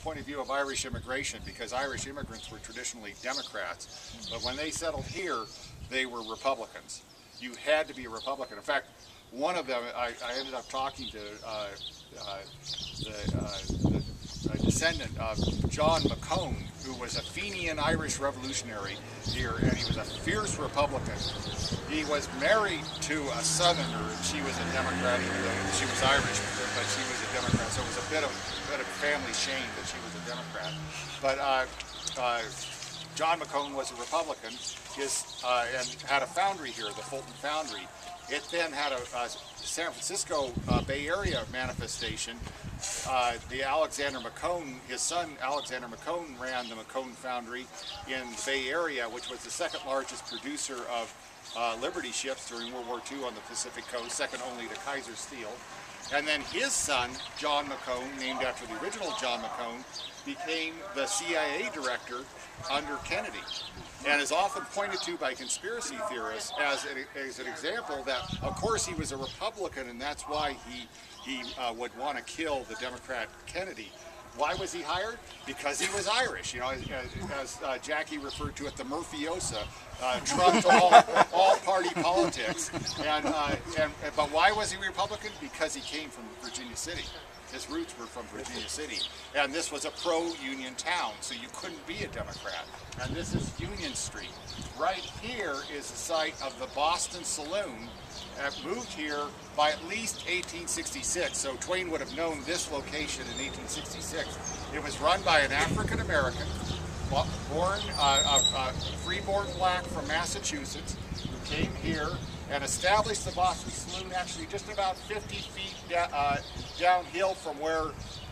point of view of Irish immigration, because Irish immigrants were traditionally Democrats, but when they settled here, they were Republicans. You had to be a Republican. In fact, one of them, I ended up talking to a descendant of John McCone, who was a Fenian Irish revolutionary here, and he was a fierce Republican. He was married to a Southerner, and she was a Democrat, even though she was Irish, but she was a Democrat, so it was a bit of family shame that she was a Democrat. But John McCone was a Republican, and had a foundry here, the Fulton Foundry. It then had a San Francisco Bay Area manifestation. The Alexander McCone, his son Alexander McCone, ran the McCone Foundry in the Bay Area, which was the second largest producer of Liberty ships during World War II on the Pacific coast, second only to Kaiser Steel. And then his son, John McCone, named after the original John McCone, became the CIA director under Kennedy, and is often pointed to by conspiracy theorists as an example that, of course, he was a Republican, and that's why he would want to kill the Democrat Kennedy. Why was he hired? Because he was Irish. You know, as Jackie referred to it, the Murphyosa trumped all party politics. But why was he Republican? Because he came from Virginia City. His roots were from Virginia City, and this was a pro-union town, so you couldn't be a Democrat. And this is Union Street. Right here is the site of the Boston Saloon, that moved here by at least 1866. So Twain would have known this location in 1866. It was run by an African American, free-born black from Massachusetts, who came here and established the Boston Saloon actually just about 50 feet downhill from where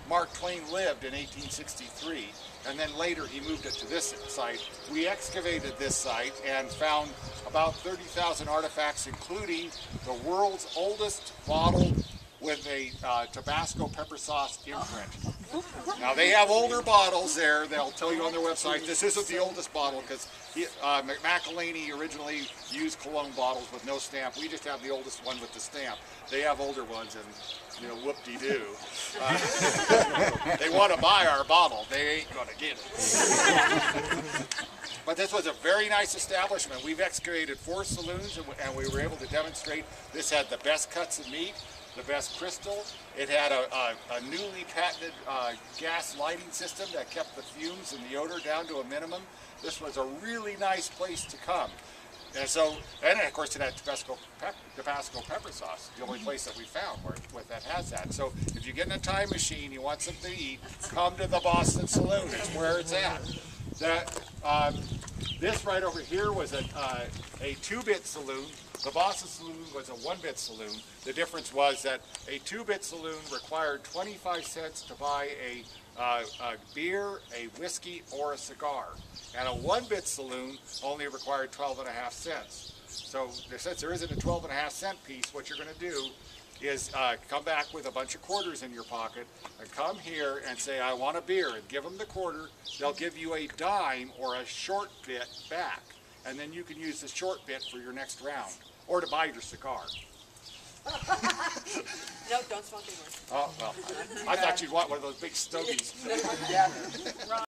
Mark Twain lived in 1863, and then later he moved it to this site. We excavated this site and found about 30,000 artifacts, including the world's oldest bottle with a Tabasco pepper sauce imprint. Now they have older bottles there. They'll tell you on their website this isn't the oldest bottle, because McElhaney originally used cologne bottles with no stamp. We just have the oldest one with the stamp. They have older ones, and you know, whoop-de-doo. They want to buy our bottle. They ain't gonna get it. But this was a very nice establishment. We've excavated 4 saloons, and we were able to demonstrate this had the best cuts of meat, the best crystal. It had a newly patented gas lighting system that kept the fumes and the odor down to a minimum. This was a really nice place to come. And so, and of course it had Tabasco pepper sauce, the only place that we found where that has that. So if you get in a time machine, you want something to eat, come to the Boston Saloon. It's where it's at. This right over here was a 2-bit saloon. The Boston Saloon was a 1-bit saloon. The difference was that a 2-bit saloon required 25 cents to buy a beer, a whiskey, or a cigar. And a 1-bit saloon only required 12.5 cents. So since there isn't a 12.5 cent piece, what you're going to do is come back with a bunch of quarters in your pocket and come here and say, I want a beer, and give them the quarter. They'll give you a dime or a short bit back, and then you can use the short bit for your next round, or to buy your cigar. No, don't smoke anymore. Oh, well, I thought you'd want one of those big stogies.